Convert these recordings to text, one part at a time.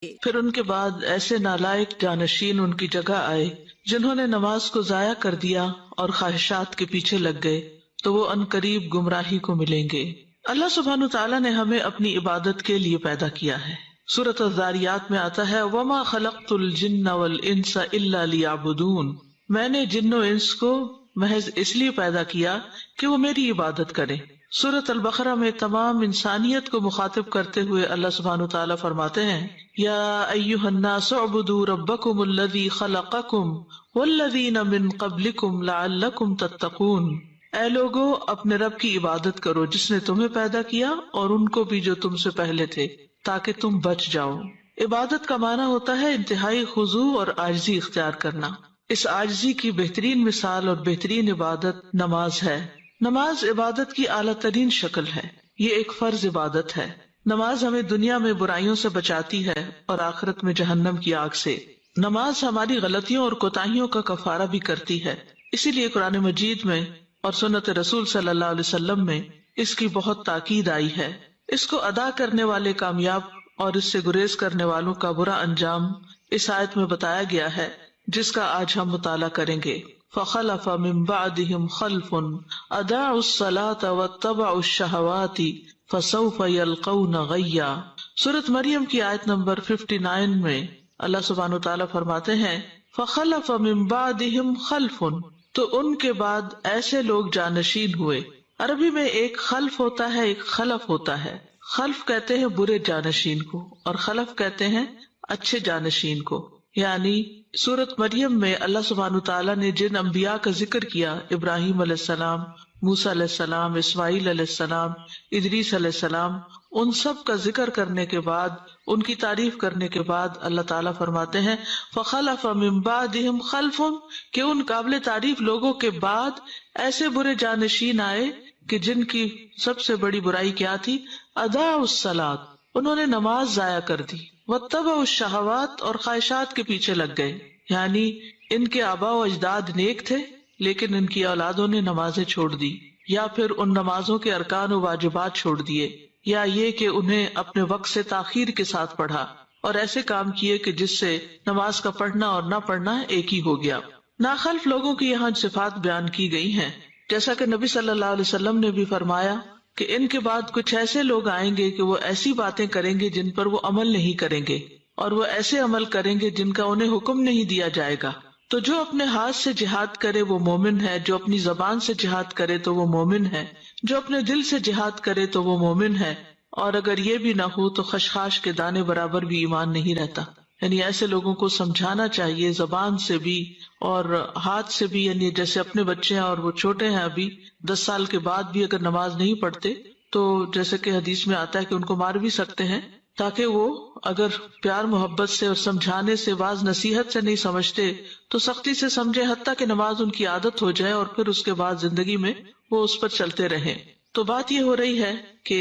پھر ان کے بعد ایسے نالائق جانشین ان کی جگہ آئے جنہوں نے نماز کو ضائع کر دیا اور خواہشات کے پیچھے لگ گئے، تو وہ عنقریب گمراہی کو ملیں گے۔ اللہ سبحانہ تعالیٰ نے ہمیں اپنی عبادت کے لیے پیدا کیا ہے۔ سورۃ الذاریات میں آتا ہے وَمَا خَلَقْتُ الْجِنَّ وَالْإِنسَ إِلَّا لِيَعْبُدُونَ، میں نے جن و انس کو محض اس لیے پیدا کیا کہ وہ میری عبادت کریں۔ سورۃ البقرہ میں تمام انسانیت کو مخاطب کرتے ہوئے اللہ سبحانہ تعالیٰ فرماتے ہیں یا ایھا الناس اعبدوا ربکم الذی خلقکم والذین من قبلکم لعلکم تتقون، اے لوگو اپنے رب کی عبادت کرو جس نے تمہیں پیدا کیا اور ان کو بھی جو تم سے پہلے تھے تاکہ تم بچ جاؤ۔ عبادت کا معنی ہوتا ہے انتہائی خضوع اور عاجزی اختیار کرنا۔ اس عاجزی کی بہترین مثال اور بہترین عبادت نماز ہے۔ نماز عبادت کی اعلیٰ ترین شکل ہے، یہ ایک فرض عبادت ہے۔ نماز ہمیں دنیا میں برائیوں سے بچاتی ہے اور آخرت میں جہنم کی آگ سے۔ نماز ہماری غلطیوں اور کوتاہیوں کا کفارہ بھی کرتی ہے، اسی لیے قرآن مجید میں اور سنت رسول صلی اللہ علیہ وسلم میں اس کی بہت تاکید آئی ہے۔ اس کو ادا کرنے والے کامیاب اور اس سے گریز کرنے والوں کا برا انجام اس آیت میں بتایا گیا ہے جس کا آج ہم مطالعہ کریں گے۔ فخلف من بعدهم خلف اضاعوا الصلاة واتبعوا الشهوات فسوف يلقون غیا۔ سورۃ مریم کی آیت نمبر 59 میں اللہ سبحانہ وتعالیٰ فرماتے ہیں فخلف من بعدهم خلف، تو ان کے بعد ایسے لوگ جانشین ہوئے۔ عربی میں ایک خلف ہوتا ہے، ایک خلف ہوتا ہے۔ خلف کہتے ہیں برے جانشین کو اور خلف کہتے ہیں اچھے جانشین کو۔ یعنی سورۃ مریم میں اللہ سبحانہ تعالیٰ نے جن انبیاء کا ذکر کیا، ابراہیم علیہ السلام، موسیٰ علیہ السلام، اسماعیل علیہ السلام، ادریس علیہ السلام، ان سب کا ذکر کرنے کے بعد، ان کی تعریف کرنے کے بعد اللہ تعالیٰ فرماتے ہیں فخلف من بعدهم خلف، کہ ان قابل تعریف لوگوں کے بعد ایسے برے جانشین آئے کہ جن کی سب سے بڑی برائی کیا تھی، اضاعوا الصلاۃ، انہوں نے نماز ضائع کر دی، واتبعوا الشہوات، اور خواہشات کے پیچھے لگ گئے۔ یعنی ان کے آباء و اجداد نیک تھے لیکن ان کی اولادوں نے نمازیں چھوڑ دی، یا پھر ان نمازوں کے ارکان و واجبات چھوڑ دیے، یا یہ کہ انہیں اپنے وقت سے تاخیر کے ساتھ پڑھا اور ایسے کام کیے کہ جس سے نماز کا پڑھنا اور نہ پڑھنا ایک ہی ہو گیا۔ ناخلف لوگوں کی یہاں صفات بیان کی گئی ہیں، جیسا کہ نبی صلی اللہ علیہ وسلم نے بھی فرمایا کہ ان کے بعد کچھ ایسے لوگ آئیں گے کہ وہ ایسی باتیں کریں گے جن پر وہ عمل نہیں کریں گے، اور وہ ایسے عمل کریں گے جن کا انہیں حکم نہیں دیا جائے گا۔ تو جو اپنے ہاتھ سے جہاد کرے وہ مومن ہے، جو اپنی زبان سے جہاد کرے تو وہ مومن ہے، جو اپنے دل سے جہاد کرے تو وہ مومن ہے، اور اگر یہ بھی نہ ہو تو خشخاش کے دانے برابر بھی ایمان نہیں رہتا۔ یعنی ایسے لوگوں کو سمجھانا چاہیے زبان سے بھی اور ہاتھ سے بھی، یعنی جیسے اپنے بچے ہیں اور وہ چھوٹے ہیں ابھی 10 سال کے بعد بھی اگر نماز نہیں پڑھتے تو جیسے کہ حدیث میں آتا ہے کہ ان کو مار بھی سکتے ہیں، تاکہ وہ اگر پیار محبت سے اور سمجھانے سے، واعظ نصیحت سے نہیں سمجھتے تو سختی سے سمجھے، حتیٰ کہ نماز ان کی عادت ہو جائے اور پھر اس کے بعد زندگی میں وہ اس پر چلتے رہیں۔ تو بات یہ ہو رہی ہے کہ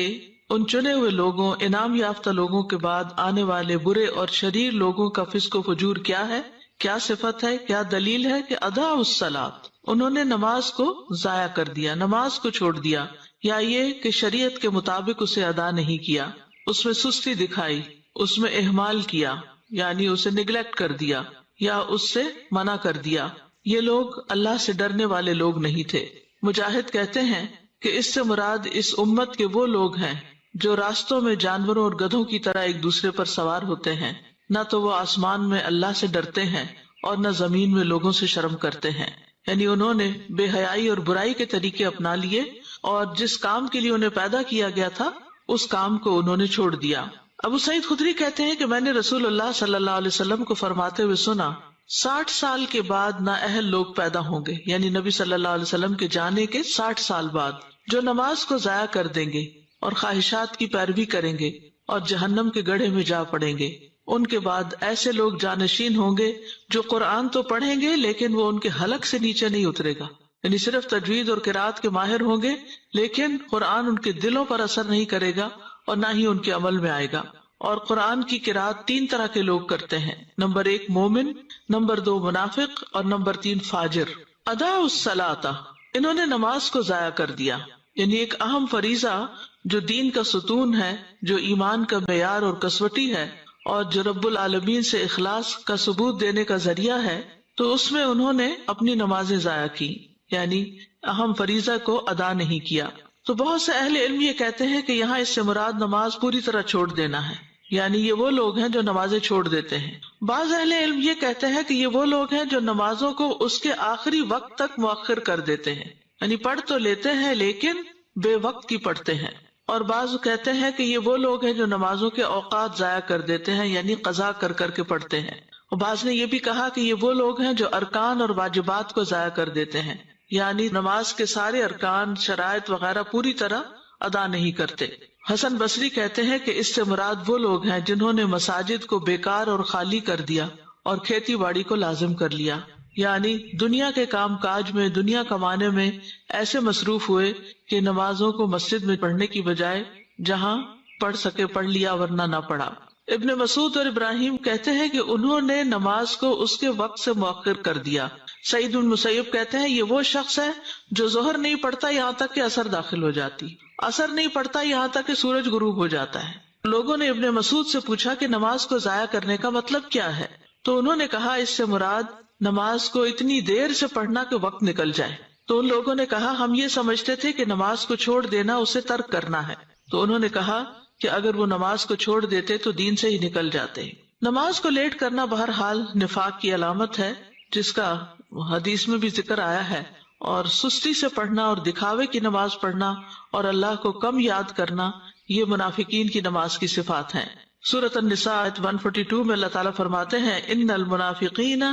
ان چنے ہوئے لوگوں، انعام یافتہ لوگوں کے بعد آنے والے برے اور شریر لوگوں کا فسق و فجور کیا ہے، کیا صفت ہے، کیا دلیل ہے کہ اضاعوا الصلاۃ، انہوں نے نماز کو ضائع کر دیا، نماز کو چھوڑ دیا، یا یہ کہ شریعت کے مطابق اسے ادا نہیں کیا، اس میں سستی دکھائی، اس میں اہمال کیا، یعنی اسے نیگلیکٹ کر دیا یا اس سے منع کر دیا۔ یہ لوگ اللہ سے ڈرنے والے لوگ نہیں تھے۔ مجاہد کہتے ہیں کہ اس سے مراد اس امت کے وہ لوگ ہیں جو راستوں میں جانوروں اور گدھوں کی طرح ایک دوسرے پر سوار ہوتے ہیں، نہ تو وہ آسمان میں اللہ سے ڈرتے ہیں اور نہ زمین میں لوگوں سے شرم کرتے ہیں۔ یعنی انہوں نے بے حیائی اور برائی کے طریقے اپنا لیے اور جس کام کے لیے انہیں پیدا کیا گیا تھا اس کام کو انہوں نے چھوڑ دیا۔ ابو سعید خدری کہتے ہیں کہ میں نے رسول اللہ صلی اللہ علیہ وسلم کو فرماتے ہوئے سنا 60 سال کے بعد نااہل لوگ پیدا ہوں گے، یعنی نبی صلی اللہ علیہ وسلم کے جانے کے 60 سال بعد، جو نماز کو ضائع کر دیں گے اور خواہشات کی پیروی کریں گے اور جہنم کے گڑھے میں جا پڑیں گے۔ ان کے بعد ایسے لوگ جانشین ہوں گے جو قرآن تو پڑھیں گے لیکن وہ ان کے حلق سے نیچے نہیں اترے گا، یعنی صرف تجوید اور قرات کے ماہر ہوں گے لیکن قرآن ان کے دلوں پر اثر نہیں کرے گا اور نہ ہی ان کے عمل میں آئے گا۔ اور قرآن کی قرات 3 طرح کے لوگ کرتے ہیں، نمبر 1 مومن، نمبر 2 منافق اور نمبر 3 فاجر۔ اضاعوا الصلاۃ، انہوں نے نماز کو ضائع کر دیا، یعنی ایک اہم فریضہ جو دین کا ستون ہے، جو ایمان کا معیار اور کسوٹی ہے اور جو رب العالمین سے اخلاص کا ثبوت دینے کا ذریعہ ہے، تو اس میں انہوں نے اپنی نمازیں ضائع کی، یعنی اہم فریضہ کو ادا نہیں کیا۔ تو بہت سے اہل علم یہ کہتے ہیں کہ یہاں اس سے مراد نماز پوری طرح چھوڑ دینا ہے، یعنی یہ وہ لوگ ہیں جو نمازیں چھوڑ دیتے ہیں۔ بعض اہل علم یہ کہتے ہیں کہ یہ وہ لوگ ہیں جو نمازوں کو اس کے آخری وقت تک مؤخر کر دیتے ہیں، یعنی پڑھ تو لیتے ہیں لیکن بے وقت کی پڑھتے ہیں۔ اور بعض کہتے ہیں کہ یہ وہ لوگ ہیں جو نمازوں کے اوقات ضائع کر دیتے ہیں، یعنی قضا کر کر کے پڑھتے ہیں۔ اور بعض نے یہ بھی کہا کہ یہ وہ لوگ ہیں جو ارکان اور واجبات کو ضائع کر دیتے ہیں، یعنی نماز کے سارے ارکان، شرائط وغیرہ پوری طرح ادا نہیں کرتے۔ حسن بصری کہتے ہیں کہ اس سے مراد وہ لوگ ہیں جنہوں نے مساجد کو بیکار اور خالی کر دیا اور کھیتی باڑی کو لازم کر لیا، یعنی دنیا کے کام کاج میں، دنیا کمانے میں ایسے مصروف ہوئے کہ نمازوں کو مسجد میں پڑھنے کی بجائے جہاں پڑھ سکے پڑھ لیا ورنہ نہ پڑھا۔ ابن مسعود اور ابراہیم کہتے ہیں کہ انہوں نے نماز کو اس کے وقت سے مؤخر کر دیا۔ سعید بن مسیب کہتے ہیں یہ وہ شخص ہے جو ظہر نہیں پڑھتا یہاں تک کہ عصر داخل ہو جاتی، عصر نہیں پڑھتا یہاں تک کہ سورج غروب ہو جاتا ہے۔ لوگوں نے ابن مسعود سے پوچھا کہ نماز کو ضائع کرنے کا مطلب کیا ہے، تو انہوں نے کہا اس سے مراد نماز کو اتنی دیر سے پڑھنا کہ وقت نکل جائے۔ تو ان لوگوں نے کہا ہم یہ سمجھتے تھے کہ نماز کو چھوڑ دینا اسے ترک کرنا ہے۔ تو انہوں نے کہا کہ اگر وہ نماز کو چھوڑ دیتے تو دین سے ہی نکل جاتے۔ نماز کو لیٹ کرنا بہرحال نفاق کی علامت ہے، جس کا حدیث میں بھی ذکر آیا ہے، اور سستی سے پڑھنا اور دکھاوے کی نماز پڑھنا اور اللہ کو کم یاد کرنا یہ منافقین کی نماز کی صفات ہیں۔ سورۃ النساء آیت 142 میں اللہ تعالیٰ فرماتے ہیں ان المنافقین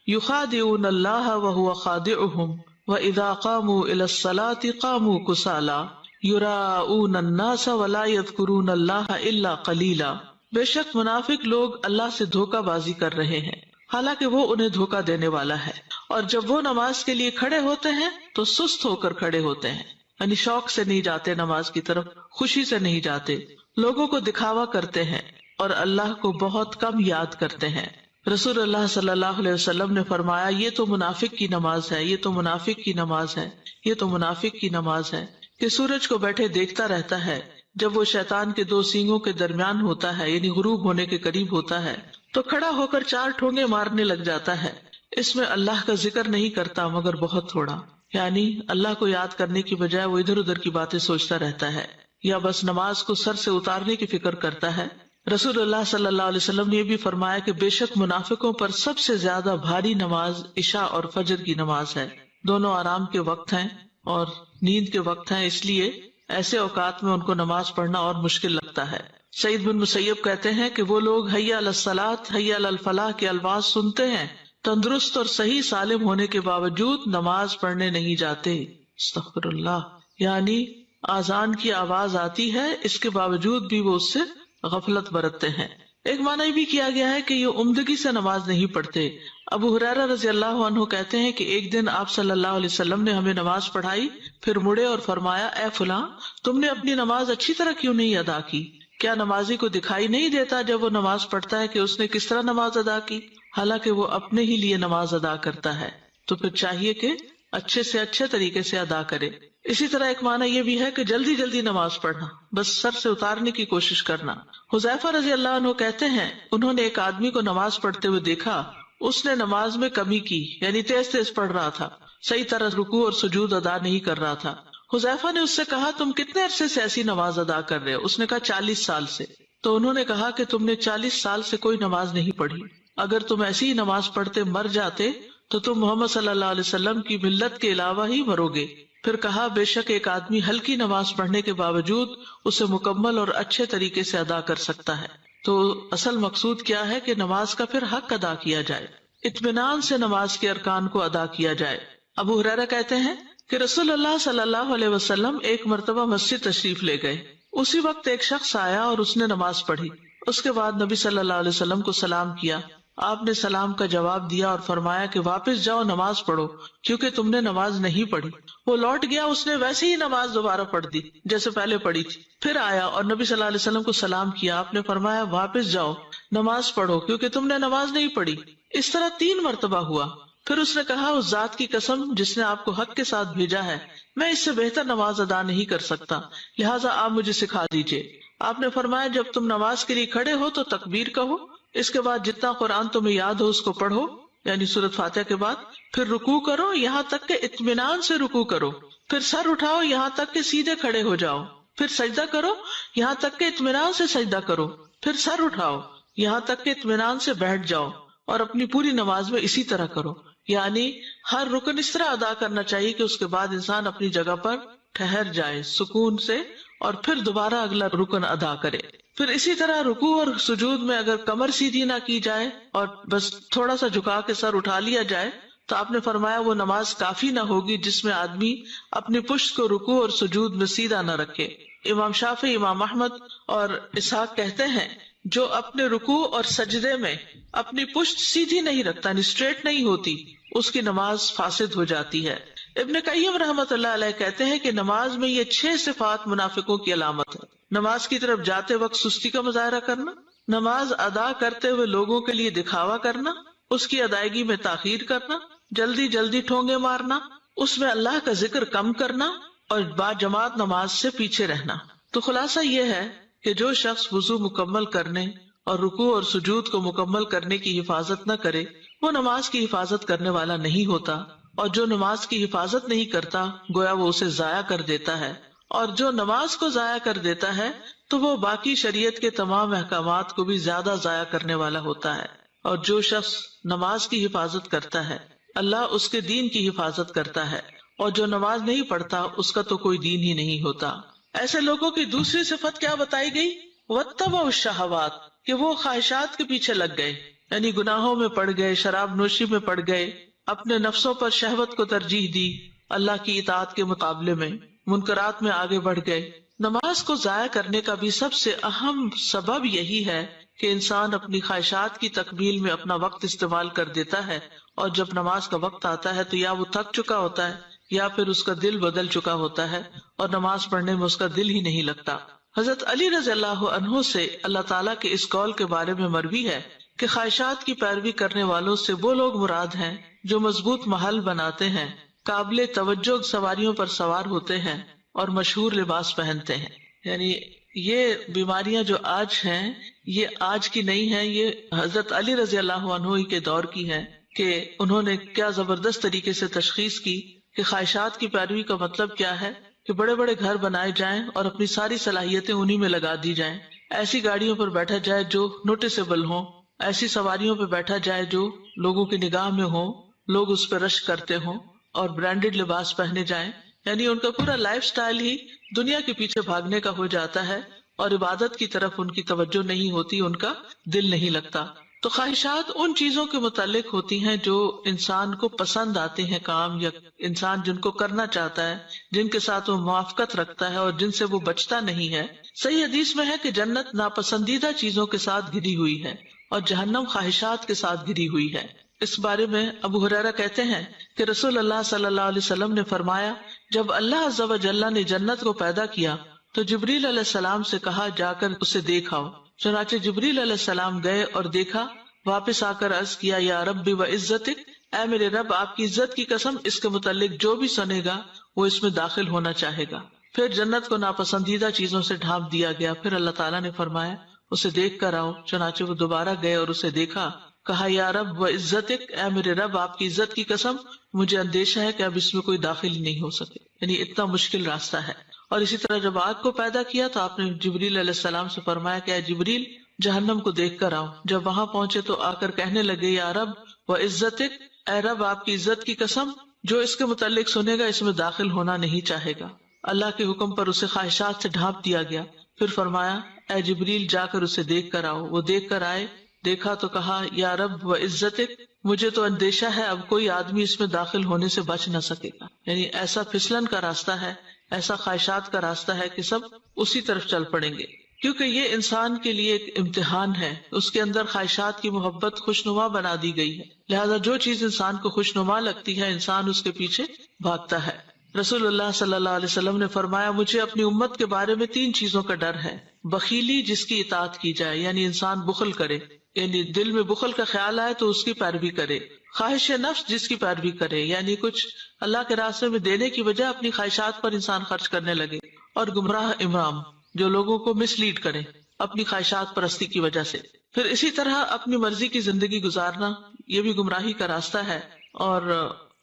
یخادعون اللہ وہو خادعهم وَإِذَا قَامُوا إِلَى الصَّلَاةِ قَامُوا كُسَالَىٰ يُرَاءُونَ النَّاسَ وَلَا يَذْكُرُونَ اللَّهَ إِلَّا قَلِيلًا۔ بے شک منافق لوگ اللہ سے دھوکہ بازی کر رہے ہیں حالانکہ وہ انہیں دھوکہ دینے والا ہے، اور جب وہ نماز کے لیے کھڑے ہوتے ہیں تو سست ہو کر کھڑے ہوتے ہیں، یعنی شوق سے نہیں جاتے نماز کی طرف، خوشی سے نہیں جاتے، لوگوں کو دکھاوا کرتے ہیں اور اللہ کو بہت کم یاد کرتے ہیں۔ رسول اللہ صلی اللہ علیہ وسلم نے فرمایا یہ تو منافق کی نماز ہے، یہ تو منافق کی نماز ہے، یہ تو منافق کی نماز ہے، کہ سورج کو بیٹھے دیکھتا رہتا ہے، جب وہ شیطان کے دو سینگوں کے درمیان ہوتا ہے یعنی غروب ہونے کے قریب ہوتا ہے تو کھڑا ہو کر 4 ٹھونگے مارنے لگ جاتا ہے، اس میں اللہ کا ذکر نہیں کرتا مگر بہت تھوڑا، یعنی اللہ کو یاد کرنے کی بجائے وہ ادھر ادھر کی باتیں سوچتا رہتا ہے، یا بس نماز کو سر سے اتارنے کی فکر کرتا ہے۔ رسول اللہ صلی اللہ علیہ وسلم نے یہ بھی فرمایا کہ بے شک منافقوں پر سب سے زیادہ بھاری نماز عشاء اور فجر کی نماز ہے، دونوں آرام کے وقت ہیں اور نیند کے وقت ہیں، اس لیے ایسے اوقات میں ان کو نماز پڑھنا اور مشکل لگتا ہے۔ سعید بن مسیب کہتے ہیں کہ وہ لوگ حی علی الصلاۃ حی علی الفلاح کے الفاظ سنتے ہیں، تندرست اور صحیح سالم ہونے کے باوجود نماز پڑھنے نہیں جاتے، استغفر اللہ، یعنی آذان کی آواز آتی ہے اس کے باوجود بھی وہ اس سے غفلت برتتے ہیں۔ ایک معنی یہ بھی کیا گیا ہے کہ یہ عمدگی سے نماز نہیں پڑھتے۔ ابو ہریرہ رضی اللہ عنہ کہتے ہیں کہ ایک دن آپ صلی اللہ علیہ وسلم نے ہمیں نماز پڑھائی، پھر مڑے اور فرمایا اے فلاں تم نے اپنی نماز اچھی طرح کیوں نہیں ادا کی؟ کیا نمازی کو دکھائی نہیں دیتا جب وہ نماز پڑھتا ہے کہ اس نے کس طرح نماز ادا کی؟ حالانکہ وہ اپنے ہی لیے نماز ادا کرتا ہے، تو پھر چاہیے کہ اچھے سے اچھے طریقے سے ادا کرے۔ اسی طرح ایک معنی یہ بھی ہے کہ جلدی جلدی نماز پڑھنا، بس سر سے اتارنے کی کوشش کرنا۔ حذیفہ رضی اللہ عنہ کہتے ہیں انہوں نے ایک آدمی کو نماز پڑھتے ہوئے دیکھا، اس نے نماز میں کمی کی، یعنی تیز تیز پڑھ رہا تھا، صحیح طرح رکوع اور سجود ادا نہیں کر رہا تھا۔ حذیفہ نے اس سے کہا تم کتنے عرصے سے ایسی نماز ادا کر رہے ہو؟ اس نے کہا 40 سال سے۔ تو انہوں نے کہا کہ تم نے 40 سال سے کوئی نماز نہیں پڑھی، اگر تم ایسی ہی نماز پڑھتے مر جاتے تو تم محمد صلی اللہ علیہ وسلم کی ملت کے علاوہ ہی مرو گے۔ پھر کہا بے شک ایک آدمی ہلکی نماز پڑھنے کے باوجود اسے مکمل اور اچھے طریقے سے ادا کر سکتا ہے۔ تو اصل مقصود کیا ہے کہ نماز کا پھر حق ادا کیا جائے، اطمینان سے نماز کے ارکان کو ادا کیا جائے۔ ابو ہریرہ کہتے ہیں کہ رسول اللہ صلی اللہ علیہ وسلم ایک مرتبہ مسجد تشریف لے گئے، اسی وقت ایک شخص آیا اور اس نے نماز پڑھی، اس کے بعد نبی صلی اللہ علیہ وسلم کو سلام کیا، آپ نے سلام کا جواب دیا اور فرمایا کہ واپس جاؤ نماز پڑھو کیونکہ تم نے نماز نہیں پڑھی۔ وہ لوٹ گیا، اس نے ویسے ہی نماز دوبارہ پڑھ دی جیسے پہلے پڑھی تھی، پھر آیا اور نبی صلی اللہ علیہ وسلم کو سلام کیا، آپ نے فرمایا واپس جاؤ نماز پڑھو کیونکہ تم نے نماز نہیں پڑھی۔ اس طرح 3 مرتبہ ہوا۔ پھر اس نے کہا اس ذات کی قسم جس نے آپ کو حق کے ساتھ بھیجا ہے، میں اس سے بہتر نماز ادا نہیں کر سکتا، لہٰذا آپ مجھے سکھا دیجیے۔ آپ نے فرمایا جب تم نماز کے لیے کھڑے ہو تو تکبیر کہو، اس کے بعد جتنا قرآن تمہیں یاد ہو اس کو پڑھو، یعنی سورۃ فاتحہ کے بعد، پھر رکوع کرو یہاں تک کہ اطمینان سے رکوع کرو، پھر سر اٹھاؤ یہاں تک کہ سیدھے کھڑے ہو جاؤ، پھر سجدہ کرو یہاں تک کہ اطمینان سے سجدہ کرو، پھر سر اٹھاؤ یہاں تک کہ اطمینان سے بیٹھ جاؤ، اور اپنی پوری نماز میں اسی طرح کرو، یعنی ہر رکن اس طرح ادا کرنا چاہیے کہ اس کے بعد انسان اپنی جگہ پر ٹھہر جائے سکون سے، اور پھر دوبارہ اگلا رکن ادا کرے۔ پھر اسی طرح رکوع اور سجود میں اگر کمر سیدھی نہ کی جائے اور بس تھوڑا سا جھکا کے سر اٹھا لیا جائے تو آپ نے فرمایا وہ نماز کافی نہ ہوگی جس میں آدمی اپنی پشت کو رکوع اور سجود میں سیدھا نہ رکھے۔ امام شافعی، امام احمد اور اسحاق کہتے ہیں جو اپنے رکوع اور سجدے میں اپنی پشت سیدھی نہیں رکھتا، یعنی اسٹریٹ نہیں ہوتی، اس کی نماز فاسد ہو جاتی ہے۔ ابن قیم رحمۃ اللہ علیہ کہتے ہیں کہ نماز میں یہ 6 صفات منافقوں کی علامت ہے۔ نماز کی طرف جاتے وقت سستی کا مظاہرہ کرنا، نماز ادا کرتے ہوئے لوگوں کے لیے دکھاوا کرنا، اس کی ادائیگی میں تاخیر کرنا، جلدی جلدی ٹھونگے مارنا، اس میں اللہ کا ذکر کم کرنا، اور با جماعت نماز سے پیچھے رہنا۔ تو خلاصہ یہ ہے کہ جو شخص وضو مکمل کرنے اور رکوع اور سجود کو مکمل کرنے کی حفاظت نہ کرے وہ نماز کی حفاظت کرنے والا نہیں ہوتا، اور جو نماز کی حفاظت نہیں کرتا گویا وہ اسے ضائع کر دیتا ہے، اور جو نماز کو ضائع کر دیتا ہے تو وہ باقی شریعت کے تمام احکامات کو بھی زیادہ ضائع کرنے والا ہوتا ہے۔ اور جو شخص نماز کی حفاظت کرتا ہے اللہ اس کے دین کی حفاظت کرتا ہے، اور جو نماز نہیں پڑھتا اس کا تو کوئی دین ہی نہیں ہوتا۔ ایسے لوگوں کی دوسری صفت کیا بتائی گئی؟ واتبعوا الشہوات، کہ وہ خواہشات کے پیچھے لگ گئے، یعنی گناہوں میں پڑ گئے، شراب نوشی میں پڑ گئے، اپنے نفسوں پر شہوت کو ترجیح دی اللہ کی اطاعت کے مقابلے میں، منکرات میں آگے بڑھ گئے۔ نماز کو ضائع کرنے کا بھی سب سے اہم سبب یہی ہے کہ انسان اپنی خواہشات کی تکمیل میں اپنا وقت استعمال کر دیتا ہے، اور جب نماز کا وقت آتا ہے تو یا وہ تھک چکا ہوتا ہے یا پھر اس کا دل بدل چکا ہوتا ہے اور نماز پڑھنے میں اس کا دل ہی نہیں لگتا۔ حضرت علی رضی اللہ عنہ سے اللہ تعالیٰ کے اس قول کے بارے میں مروی ہے کہ خواہشات کی پیروی کرنے والوں سے وہ لوگ مراد ہیں جو مضبوط محل بناتے ہیں، قابل توجہ سواریوں پر سوار ہوتے ہیں اور مشہور لباس پہنتے ہیں۔ یعنی یہ بیماریاں جو آج ہیں یہ آج کی نہیں ہیں، یہ حضرت علی رضی اللہ عنہ کے دور کی ہیں کہ انہوں نے کیا زبردست طریقے سے تشخیص کی کہ خواہشات کی پیروی کا مطلب کیا ہے، کہ بڑے بڑے گھر بنائے جائیں اور اپنی ساری صلاحیتیں انہی میں لگا دی جائیں، ایسی گاڑیوں پر بیٹھا جائے جو نوٹسیبل ہوں، ایسی سواریوں پہ بیٹھا جائے جو لوگوں کی نگاہ میں ہوں، لوگ اس پہ رشک کرتے ہوں، اور برانڈڈ لباس پہنے جائیں، یعنی ان کا پورا لائف سٹائل ہی دنیا کے پیچھے بھاگنے کا ہو جاتا ہے، اور عبادت کی طرف ان کی توجہ نہیں ہوتی، ان کا دل نہیں لگتا۔ تو خواہشات ان چیزوں کے متعلق ہوتی ہیں جو انسان کو پسند آتے ہیں کام، یا انسان جن کو کرنا چاہتا ہے، جن کے ساتھ وہ موافقت رکھتا ہے اور جن سے وہ بچتا نہیں ہے۔ صحیح حدیث میں ہے کہ جنت ناپسندیدہ چیزوں کے ساتھ گھری ہوئی ہے اور جہنم خواہشات کے ساتھ گھری ہوئی ہے۔ اس بارے میں ابو ہریرہ کہتے ہیں کہ رسول اللہ صلی اللہ علیہ وسلم نے فرمایا جب اللہ عز و جل نے جنت کو پیدا کیا تو جبریل علیہ السلام سے کہا جا کر اسے دیکھ آؤ۔ چنانچہ جبریل علیہ السلام گئے اور دیکھا، واپس آ کر عرض کیا یا رب و عزتک، اے میرے رب آپ کی عزت کی قسم اس کے متعلق جو بھی سنے گا وہ اس میں داخل ہونا چاہے گا۔ پھر جنت کو ناپسندیدہ چیزوں سے ڈھانپ دیا گیا۔ پھر اللہ تعالیٰ نے فرمایا اسے دیکھ کر آؤ۔ چنانچہ وہ دوبارہ گئے اور اسے دیکھا، کہا یا رب و عزتک، اے میرے رب آپ کی عزت کی قسم مجھے اندیشہ ہے کہ اب اس میں کوئی داخل ہی نہیں ہو سکے، یعنی اتنا مشکل راستہ ہے۔ اور اسی طرح جب آگ کو پیدا کیا تو آپ نے جبریل علیہ السلام سے فرمایا کہ اے جبریل جہنم کو دیکھ کر آؤ۔ جب وہاں پہنچے تو آ کر کہنے لگے یا رب و عزتک، اے رب آپ کی عزت کی قسم جو اس کے متعلق سنے گا اس میں داخل ہونا نہیں چاہے گا۔ اللہ کے حکم پر اسے خواہشات سے ڈھانپ دیا گیا۔ پھر فرمایا اے جبریل جا کر اسے دیکھ کر آؤ۔ وہ دیکھ کر آئے، دیکھا تو کہا یا رب و عزتک مجھے تو اندیشہ ہے اب کوئی آدمی اس میں داخل ہونے سے بچ نہ سکے گا، یعنی ایسا پھسلن کا راستہ ہے، ایسا خواہشات کا راستہ ہے کہ سب اسی طرف چل پڑیں گے، کیونکہ یہ انسان کے لیے ایک امتحان ہے۔ اس کے اندر خواہشات کی محبت خوشنما بنا دی گئی ہے، لہذا جو چیز انسان کو خوشنما لگتی ہے انسان اس کے پیچھے بھاگتا ہے۔ رسول اللہ صلی اللہ علیہ وسلم نے فرمایا مجھے اپنی امت کے بارے میں 3 چیزوں کا ڈر ہے۔ بخیلی جس کی اطاعت کی جائے، یعنی انسان بخل کرے، یعنی دل میں بخل کا خیال آئے تو اس کی پیروی کرے۔ خواہش نفس جس کی پیروی کرے، یعنی کچھ اللہ کے راستے میں دینے کی بجائے اپنی خواہشات پر انسان خرچ کرنے لگے۔ اور گمراہ امام، جو لوگوں کو مس لیڈ کریں اپنی خواہشات پرستی کی وجہ سے. پھر اسی طرح اپنی مرضی کی زندگی گزارنا یہ بھی گمراہی کا راستہ ہے. اور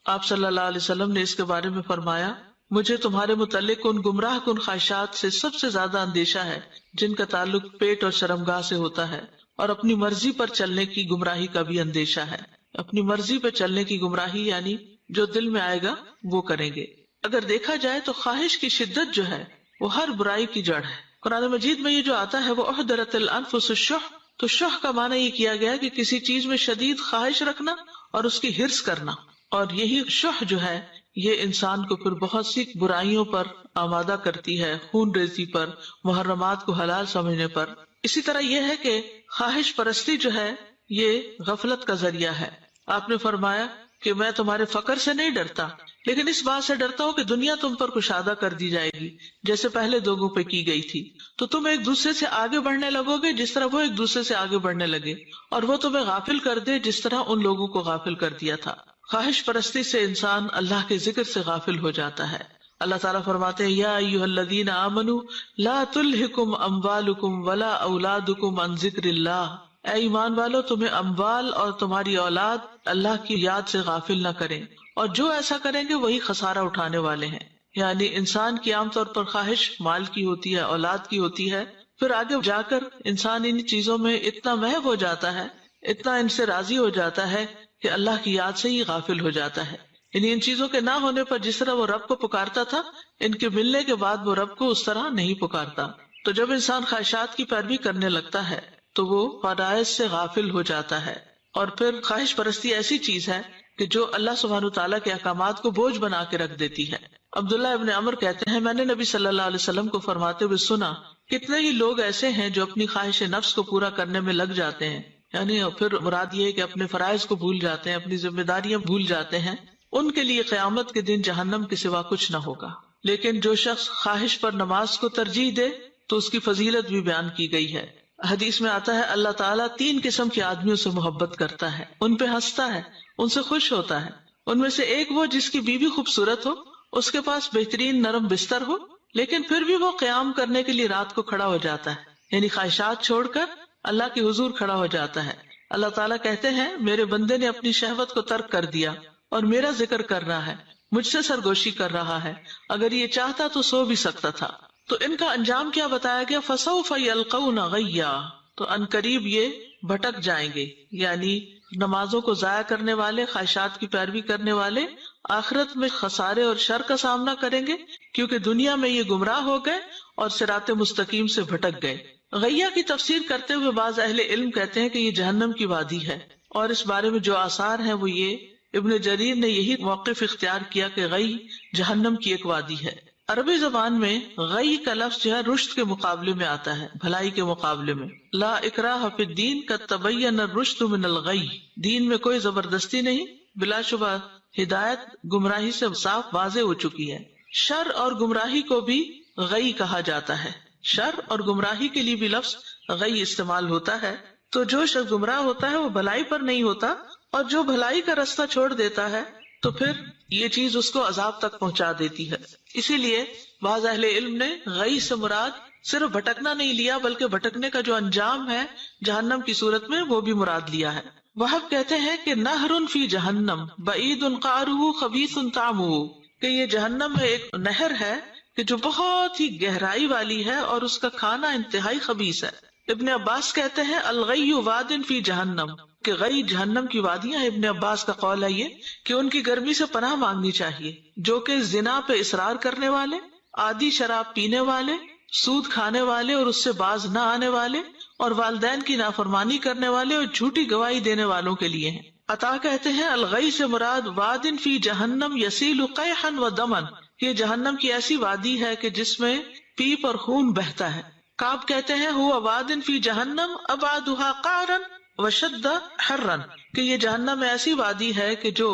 آپ صلی اللہ علیہ وسلم نے اس کے بارے میں فرمایا مجھے تمہارے متعلق ان گمراہ کن خواہشات سے سب سے زیادہ اندیشہ ہے جن کا تعلق پیٹ اور شرمگاہ سے ہوتا ہے، اور اپنی مرضی پر چلنے کی گمراہی کا بھی اندیشہ ہے. اپنی مرضی پر چلنے کی گمراہی یعنی جو دل میں آئے گا وہ کریں گے. اگر دیکھا جائے تو خواہش کی شدت جو ہے وہ ہر برائی کی جڑ ہے. قرآن مجید میں یہ جو آتا ہے وہ احضرت الانفس الشح، تو شح کا معنی یہ کیا گیا کہ کسی چیز میں شدید خواہش رکھنا اور اس کی حرص کرنا، اور یہی شح جو ہے یہ انسان کو پھر بہت سی برائیوں پر آمادہ کرتی ہے، خون ریزی پر، محرمات کو حلال سمجھنے پر. اسی طرح یہ ہے کہ خواہش پرستی جو ہے یہ غفلت کا ذریعہ ہے. آپ نے فرمایا کہ میں تمہارے فقر سے نہیں ڈرتا لیکن اس بات سے ڈرتا ہوں کہ دنیا تم پر کشادہ کر دی جائے گی جیسے پہلے لوگوں پہ کی گئی تھی، تو تم ایک دوسرے سے آگے بڑھنے لگو گے جس طرح وہ ایک دوسرے سے آگے بڑھنے لگے، اور وہ تمہیں غافل کر دے جس طرح ان لوگوں کو غافل کر دیا تھا. خواہش پرستی سے انسان اللہ کے ذکر سے غافل ہو جاتا ہے. اللہ تعالیٰ فرماتے ہیں یا ایھا الذین آمنوا لا تلہکم اموالکم ولا اولادکم عن ذکر اللہ، اے ایمان والو تمہیں اموال اور تمہاری اولاد اللہ کی یاد سے غافل نہ کریں، اور جو ایسا کریں گے وہی خسارہ اٹھانے والے ہیں. یعنی انسان کی عام طور پر خواہش مال کی ہوتی ہے، اولاد کی ہوتی ہے، پھر آگے جا کر انسان ان چیزوں میں اتنا محو ہو جاتا ہے، اتنا ان سے راضی ہو جاتا ہے کہ اللہ کی یاد سے ہی غافل ہو جاتا ہے. یعنی ان چیزوں کے نہ ہونے پر جس طرح وہ رب کو پکارتا تھا، ان کے ملنے کے بعد وہ رب کو اس طرح نہیں پکارتا. تو جب انسان خواہشات کی پیروی کرنے لگتا ہے تو وہ فرائض سے غافل ہو جاتا ہے. اور پھر خواہش پرستی ایسی چیز ہے کہ جو اللہ سبحانہ وتعالیٰ کے احکامات کو بوجھ بنا کے رکھ دیتی ہے. عبداللہ ابن عمر کہتے ہیں میں نے نبی صلی اللہ علیہ وسلم کو فرماتے ہوئے سنا کتنے ہی لوگ ایسے ہیں جو اپنی خواہش نفس کو پورا کرنے میں لگ جاتے ہیں، یعنی پھر مراد یہ ہے کہ اپنے فرائض کو بھول جاتے ہیں، اپنی ذمہ داریاں بھول جاتے ہیں، ان کے لیے قیامت کے دن جہنم کے سوا کچھ نہ ہوگا. لیکن جو شخص خواہش پر نماز کو ترجیح دے تو اس کی فضیلت بھی بیان کی گئی ہے. حدیث میں آتا ہے اللہ تعالیٰ 3 قسم کے آدمیوں سے محبت کرتا ہے، ان پہ ہنستا ہے، ان سے خوش ہوتا ہے. ان میں سے ایک وہ جس کی بیوی خوبصورت ہو، اس کے پاس بہترین نرم بستر ہو، لیکن پھر بھی وہ قیام کرنے کے لیے رات کو کھڑا ہو جاتا ہے، یعنی خواہشات چھوڑ کر اللہ کے حضور کھڑا ہو جاتا ہے. اللہ تعالیٰ کہتے ہیں میرے بندے نے اپنی شہوت کو ترک کر دیا اور میرا ذکر کر رہا ہے، مجھ سے سرگوشی کر رہا ہے، اگر یہ چاہتا تو سو بھی سکتا تھا. تو ان کا انجام کیا بتایا گیا؟ فسوف یلقون غیا، تو ان قریب یہ بھٹک جائیں گے. یعنی نمازوں کو ضائع کرنے والے، خواہشات کی پیروی کرنے والے آخرت میں خسارے اور شر کا سامنا کریں گے، کیونکہ دنیا میں یہ گمراہ ہو گئے اور صراط مستقیم سے بھٹک گئے. غیا کی تفسیر کرتے ہوئے بعض اہل علم کہتے ہیں کہ یہ جہنم کی وادی ہے، اور اس بارے میں جو آثار ہیں وہ یہ ابن جریر نے یہی موقف اختیار کیا کہ غی جہنم کی ایک وادی ہے. عربی زبان میں غی کا لفظ جو ہے رشد کے مقابلے میں آتا ہے، بھلائی کے مقابلے میں. لا اکراہ فی الدین قد تبین الرشد من الغی، دین میں کوئی زبردستی نہیں، بلا شبہ ہدایت گمراہی سے صاف واضح ہو چکی ہے. شر اور گمراہی کو بھی غی کہا جاتا ہے، شر اور گمراہی کے لیے بھی لفظ غی استعمال ہوتا ہے. تو جو شخص گمراہ ہوتا ہے وہ بھلائی پر نہیں ہوتا، اور جو بھلائی کا راستہ چھوڑ دیتا ہے تو پھر یہ چیز اس کو عذاب تک پہنچا دیتی ہے. اسی لیے بعض اہل علم نے غی سے مراد صرف بھٹکنا نہیں لیا، بلکہ بھٹکنے کا جو انجام ہے جہنم کی صورت میں وہ بھی مراد لیا ہے. وہب کہتے ہیں کہ نہر فی جہنم بعید قعرہ خبیث طعمہ، کہ یہ جہنم میں ایک نہر ہے کہ جو بہت ہی گہرائی والی ہے اور اس کا کھانا انتہائی خبیث ہے. ابن عباس کہتے ہیں الغی واد فی جہنم، کہ غی جہنم کی وادیاں. ابن عباس کا قول ہے یہ کہ ان کی گرمی سے پناہ مانگنی چاہیے، جو کہ زنا پہ اصرار کرنے والے، عادی شراب پینے والے، سود کھانے والے اور اس سے باز نہ آنے والے، اور والدین کی نافرمانی کرنے والے اور جھوٹی گواہی دینے والوں کے لیے ہیں. عطا کہتے ہیں الغی سے مراد واد فی جہنم یسیل قیحا و دمن، یہ جہنم کی ایسی وادی ہے کہ جس میں پیپ اور خون بہتا ہے. کعب کہتے ہیں ہوا واد فی جہنم ابعدھا قعرا وشد حرا، کہ یہ جہنم میں ایسی وادی ہے کہ جو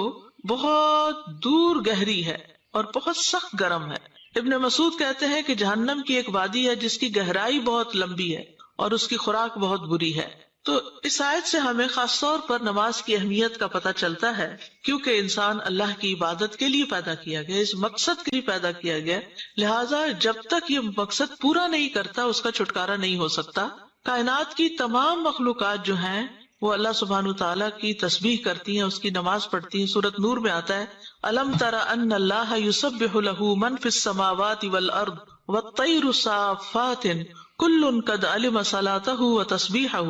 بہت دور گہری ہے اور بہت سخت گرم ہے. ابن مسعود کہتے ہیں کہ جہنم کی ایک وادی ہے جس کی گہرائی بہت لمبی ہے اور اس کی خوراک بہت بری ہے. تو اس آیت سے ہمیں خاص طور پر نماز کی اہمیت کا پتہ چلتا ہے، کیونکہ انسان اللہ کی عبادت کے لیے پیدا کیا گیا، اس مقصد کے لیے پیدا کیا گیا، لہٰذا جب تک یہ مقصد پورا نہیں کرتا اس کا چھٹکارا نہیں ہو سکتا۔ کائنات کی تمام مخلوقات جو ہیں وہ اللہ سبحانہ تعالیٰ کی تسبیح کرتی ہیں، اس کی نماز پڑھتی ہیں۔ سورۃ نور میں آتا ہے الم تر ان اللہ یسبح له من فی السماوات والارض والطیر صافات کل قد علم صلاتہ وتسبیحہ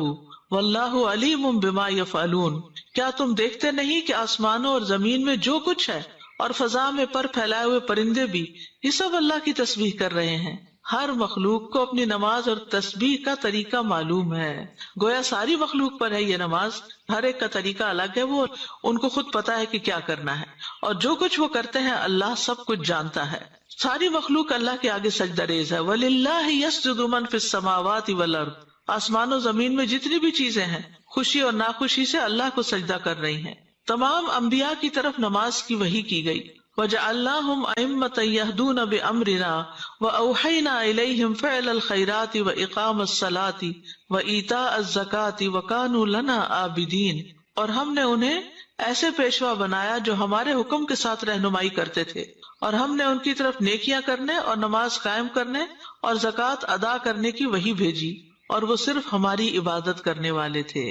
واللہ علیم بما یفعلون۔ کیا تم دیکھتے نہیں کہ آسمانوں اور زمین میں جو کچھ ہے اور فضا میں پر پھیلائے ہوئے پرندے بھی یہ سب اللہ کی تسبیح کر رہے ہیں۔ ہر مخلوق کو اپنی نماز اور تسبیح کا طریقہ معلوم ہے، گویا ساری مخلوق پر ہے یہ نماز، ہر ایک کا طریقہ الگ ہے، وہ ان کو خود پتا ہے کہ کیا کرنا ہے، اور جو کچھ وہ کرتے ہیں اللہ سب کچھ جانتا ہے۔ ساری مخلوق اللہ کے آگے سجدہ ریز ہے۔ وَلِلَّهِ يَسْجُدُ مَن فِي السَّمَاوَاتِ وَالْأَرْضِ، آسمان و زمین میں جتنی بھی چیزیں ہیں خوشی اور ناخوشی سے اللہ کو سجدہ کر رہی ہیں۔ تمام انبیاء کی طرف نماز کی وحی کی گئی۔ وَجَعَلْنَاهُمْ أَئِمَّةً يَهْدُونَ بِأَمْرِنَا وَأَوْحَيْنَا إِلَيْهِمْ فِعْلَ الْخَيْرَاتِ وَإِقَامَ الصَّلَاةِ وَإِيتَاءَ الزَّكَاةِ وَكَانُوا لَنَا عَابِدِينَ، اور ہم نے انہیں ایسے پیشوا بنایا جو ہمارے حکم کے ساتھ رہنمائی کرتے تھے، اور ہم نے ان کی طرف نیکیاں کرنے اور نماز قائم کرنے اور زکوٰۃ ادا کرنے کی وحی بھیجی، اور وہ صرف ہماری عبادت کرنے والے تھے۔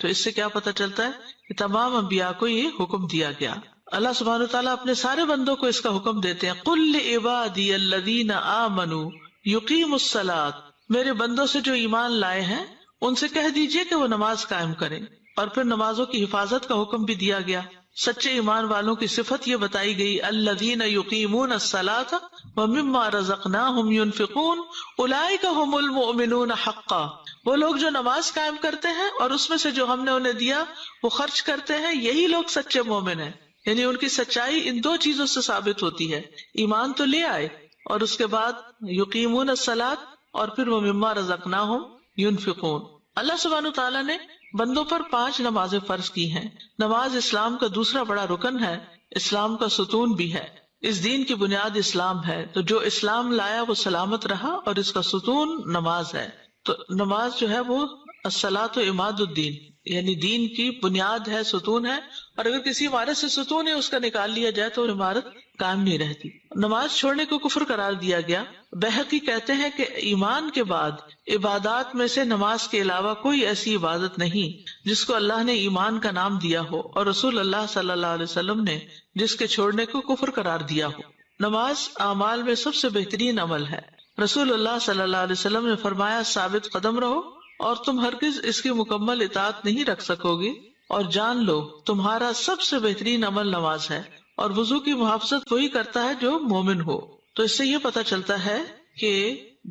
تو اس سے کیا پتہ چلتا ہے کہ تمام انبیاء کو یہ حکم دیا گیا۔ اللہ سبحانہ وتعالیٰ اپنے سارے بندوں کو اس کا حکم دیتے ہیں، قُلْ لِعِبَادِيَ الَّذِينَ آمَنُوا يُقِيمُوا الصَّلَاةَ، میرے بندوں سے جو ایمان لائے ہیں ان سے کہہ دیجئے کہ وہ نماز قائم کریں۔ اور پھر نمازوں کی حفاظت کا حکم بھی دیا گیا۔ سچے ایمان والوں کی صفت یہ بتائی گئی، الذین یقیمون الصلاۃ ومما رزقناہم ینفقون اولئک ھم المؤمنون حقا، وہ لوگ جو نماز قائم کرتے ہیں اور اس میں سے جو ہم نے انہیں دیا وہ خرچ کرتے ہیں، یہی لوگ سچے مومن ہیں۔ یعنی ان کی سچائی ان دو چیزوں سے ثابت ہوتی ہے، ایمان تو لے آئے اور اس کے بعد یقیمون الصلاۃ اور پھر ومما رزقناہم ینفقون۔ اللہ سبحانہ تعالیٰ نے بندوں پر 5 نمازیں فرض کی ہیں۔ نماز اسلام کا دوسرا بڑا رکن ہے، اسلام کا ستون بھی ہے۔ اس دین کی بنیاد اسلام ہے، تو جو اسلام لایا وہ سلامت رہا، اور اس کا ستون نماز ہے۔ تو نماز جو ہے وہ الصلاۃ عماد الدین، یعنی دین کی بنیاد ہے، ستون ہے، اور اگر کسی عمارت سے ستون ہے اس کا نکال لیا جائے تو عمارت قائم نہیں رہتی۔ نماز چھوڑنے کو کفر قرار دیا گیا۔ بہقی کہتے ہیں کہ ایمان کے بعد عبادات میں سے نماز کے علاوہ کوئی ایسی عبادت نہیں جس کو اللہ نے ایمان کا نام دیا ہو، اور رسول اللہ صلی اللہ علیہ وسلم نے جس کے چھوڑنے کو کفر قرار دیا ہو۔ نماز اعمال میں سب سے بہترین عمل ہے۔ رسول اللہ صلی اللہ علیہ وسلم نے فرمایا، ثابت قدم رہو اور تم ہرگز اس کی مکمل اطاعت نہیں رکھ سکو گے، اور جان لو تمہارا سب سے بہترین عمل نماز ہے، اور وضو کی محافظت وہی کرتا ہے جو مومن ہو۔ تو اس سے یہ پتہ چلتا ہے کہ